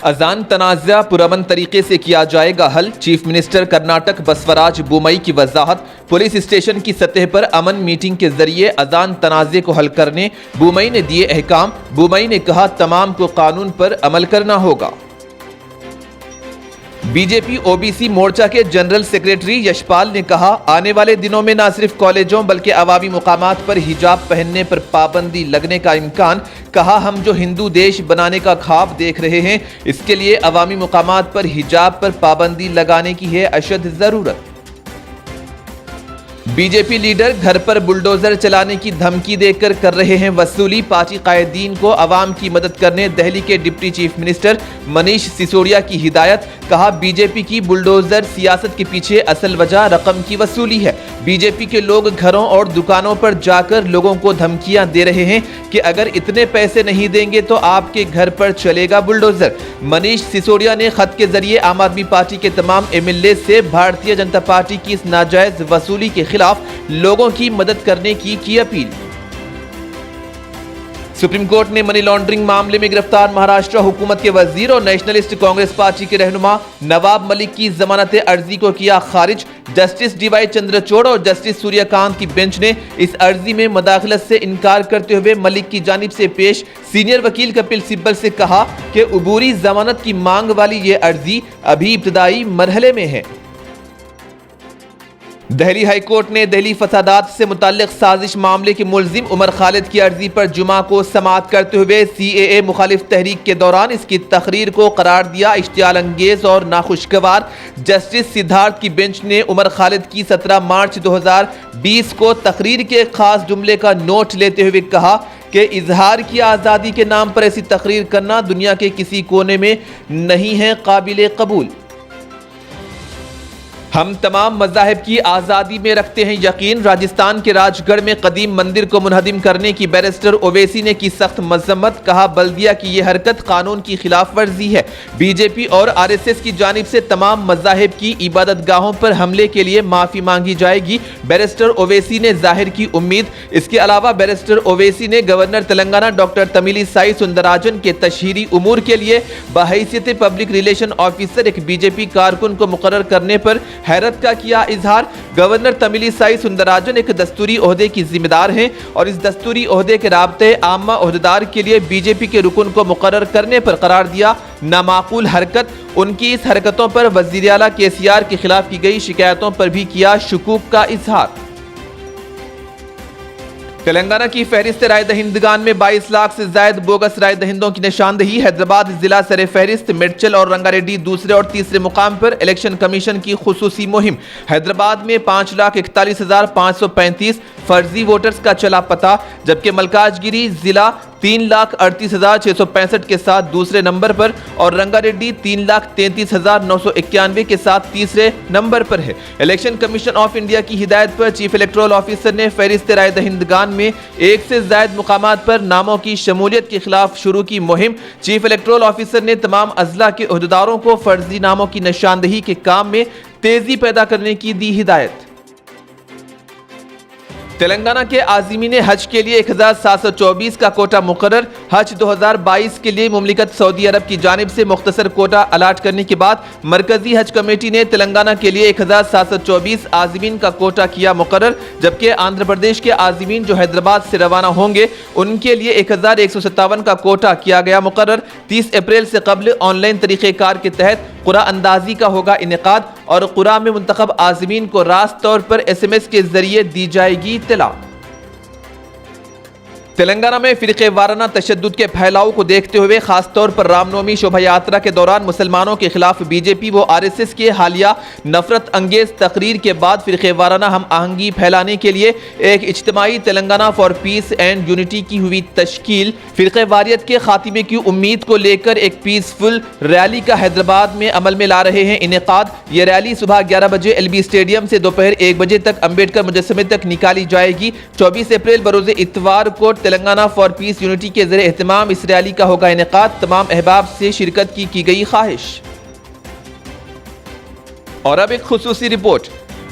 اذان تنازع پرامن طریقے سے کیا جائے گا حل، چیف منسٹر کرناٹک بسوراج بومئی کی وضاحت۔ پولیس اسٹیشن کی سطح پر امن میٹنگ کے ذریعے اذان تنازع کو حل کرنے بومئی نے دیے احکام۔ بومئی نے کہا تمام کو قانون پر عمل کرنا ہوگا۔ بی جے پی او بی سی مورچہ کے جنرل سیکریٹری یشپال نے کہا آنے والے دنوں میں نہ صرف کالجوں بلکہ عوامی مقامات پر حجاب پہننے پر پابندی لگنے کا امکان۔ کہا ہم جو ہندو دیش بنانے کا خواب دیکھ رہے ہیں اس کے لیے عوامی مقامات پر حجاب پر پابندی لگانے کی ہے اشد ضرورت۔ بی جے پی لیڈر گھر پر بلڈوزر چلانے کی دھمکی دے کر رہے ہیں وصولی۔ پارٹی قائدین کو عوام کی مدد کرنے دہلی کے ڈپٹی چیف منسٹر منیش سسوڈیا کی ہدایت۔ کہا بی جے پی کی بلڈوزر سیاست کے پیچھے اصل وجہ رقم کی وصولی ہے۔ بی جے پی کے لوگ گھروں اور دکانوں پر جا کر لوگوں کو دھمکیاں دے رہے ہیں کہ اگر اتنے پیسے نہیں دیں گے تو آپ کے گھر پر چلے گا بلڈوزر۔ منیش سسوڈیا نے خط کے ذریعے عام آدمی پارٹی کے تمام ایم ایل اے سے بھارتیہ جنتا پارٹی کی اس ناجائز وصولی کے خلاف لوگوں کی مدد کرنے کی اپیل۔ سپریم کورٹ نے منی لانڈرنگ معاملے میں گرفتار مہاراشٹر حکومت کے وزیر اور نیشنلسٹ کانگریس پارٹی کے رہنما نواب ملک کی ضمانت عرضی کو کیا خارج۔ جسٹس ڈی وائی چندرچوڑ اور جسٹس سوریہ کانت کی بینچ نے اس عرضی میں مداخلت سے انکار کرتے ہوئے ملک کی جانب سے پیش سینئر وکیل کپل سبل سے کہا کہ عبوری ضمانت کی مانگ والی یہ عرضی ابھی ابتدائی مرحلے میں ہے۔ دہلی ہائی کورٹ نے دہلی فسادات سے متعلق سازش معاملے کے ملزم عمر خالد کی عرضی پر جمعہ کو سماعت کرتے ہوئے سی اے اے مخالف تحریک کے دوران اس کی تقریر کو قرار دیا اشتعال انگیز اور ناخوشگوار۔ جسٹس سدھارتھ کی بینچ نے عمر خالد کی 17 مارچ 2020 کو تقریر کے ایک خاص جملے کا نوٹ لیتے ہوئے کہا کہ اظہار کی آزادی کے نام پر ایسی تقریر کرنا دنیا کے کسی کونے میں نہیں ہے قابل قبول۔ ہم تمام مذاہب کی آزادی میں رکھتے ہیں یقین۔ راجستھان کے راج گڑھ میں قدیم مندر کو منہدم کرنے کی بیرسٹر اویسی نے کی سخت مذمت۔ کہا بلدیہ کی یہ حرکت قانون کی خلاف ورزی ہے۔ بی جے پی اور آر ایس ایس کی جانب سے تمام مذاہب کی عبادت گاہوں پر حملے کے لیے معافی مانگی جائے گی، بیرسٹر اویسی نے ظاہر کی امید۔ اس کے علاوہ بیرسٹر اویسی نے گورنر تلنگانہ ڈاکٹر تمیلی سائی سندراراجن کے تشہیری امور کے لیے بحیثیت پبلک ریلیشن آفیسر ایک بی جے پی کارکن کو مقرر کرنے پر حیرت کا کیا اظہار۔ گورنر تمیلی سائی سندراراجن ایک دستوری عہدے کی ذمہ دار ہیں اور اس دستوری عہدے کے رابطے عامہ عہدیدار کے لیے بی جے پی کے رکن کو مقرر کرنے پر قرار دیا نامعقول حرکت۔ ان کی اس حرکتوں پر وزیر اعلیٰ کے سی آر کے خلاف کی گئی شکایتوں پر بھی کیا شکوک کا اظہار۔ تلنگانہ کی فہرست رائے دہندگان میں 22 لاکھ سے زائد بوگس رائے دہندوں کی نشاندہی۔ حیدرآباد ضلع سر فہرست میڈچل اور رنگا ریڈی دوسرے اور تیسرے مقام پر۔ الیکشن کمیشن کی خصوصی مہم۔ حیدرآباد میں 5,41,535 فرضی ووٹرز کا چلا پتہ، جبکہ ملکاج گیری ضلع 3,38,665 کے ساتھ دوسرے نمبر پر اور رنگا ریڈی 3,33,991 کے ساتھ تیسرے نمبر پر ہے۔ الیکشن کمیشن آف انڈیا کی ہدایت پر چیف الیکٹورل آفیسر نے فہرست رائے دہندگان میں ایک سے زائد مقامات پر ناموں کی شمولیت کے خلاف شروع کی مہم۔ چیف الیکٹورل آفیسر نے تمام اضلاع کے عہدیداروں کو فرضی ناموں کی نشاندہی کے کام میں تیزی پیدا کرنے کی دی ہدایت۔ تلنگانہ کے عازمین حج کے لیے 1,724 کا کوٹا مقرر۔ حج 2022 کے لیے مملکت سعودی عرب کی جانب سے مختصر کوٹا الاٹ کرنے کے بعد مرکزی حج کمیٹی نے تلنگانہ کے لیے 1,724 عازمین کا کوٹا کیا مقرر، جبکہ آندھرا پردیش کے عازمین جو حیدرآباد سے روانہ ہوں گے ان کے لیے 1,157 کا کوٹا کیا گیا مقرر۔ 30 اپریل سے قبل آن لائن طریقہ کار کے تحت قرعہ اندازی کا ہوگا انعقاد اور قرعہ میں منتخب عازمین کو راست طور پر ایس ایم ایس کے ذریعے دی جائے گی اطلاع۔ تلنگانہ میں فرقے وارانہ تشدد کے پھیلاؤ کو دیکھتے ہوئے خاص طور پر رام نومی شوبھا یاترا کے دوران مسلمانوں کے خلاف بی جے پی و آر ایس ایس کے حالیہ نفرت انگیز تقریر کے بعد فرقے وارانہ ہم آہنگی پھیلانے کے لیے ایک اجتماعی Telangana for piece and unity کی ہوئی تشکیل۔ فرقہ واریت کے خاتمے کی امید کو لے کر ایک پیسفل ریلی کا حیدرآباد میں عمل میں لا رہے ہیں انعقاد۔ یہ ریلی صبح 11 بجے ایل بی اسٹیڈیم سے دوپہر 1 بجے تک امبیڈکر مجسمے تک نکالی جائے گی۔ 24 اپریل بروز اتوار کو تلنگانہ فار پیس یونٹی کے زیر اہتمام اس ریلی کا ہوگا انعقاد۔ تمام احباب سے شرکت کی گئی خواہش۔ اور اب ایک خصوصی report.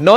9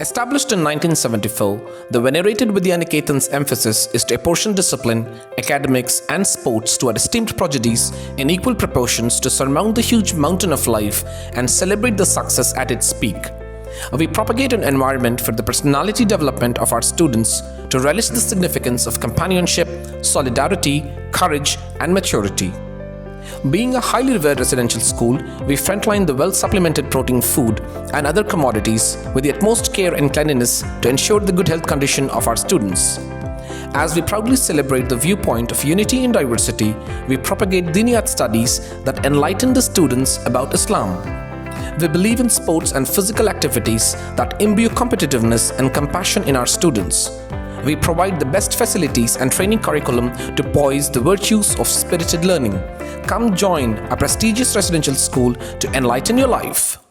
Established in 1974, the venerated Vidyaniketan's emphasis is to apportion discipline, academics, and sports to our esteemed prodigies in equal proportions to surmount the huge mountain of life and celebrate the success at its peak. We propagate an environment for the personality development of our students to relish the significance of companionship, solidarity, courage, and maturity. Being a highly revered residential school, we frontline the well-supplemented protein food and other commodities with the utmost care and cleanliness to ensure the good health condition of our students. As we proudly celebrate the viewpoint of unity in diversity, we propagate Diniyat studies that enlighten the students about Islam. We believe in sports and physical activities that imbue competitiveness and compassion in our students. We provide the best facilities and training curriculum to poise the virtues of spirited learning. Come join a prestigious residential school to enlighten your life.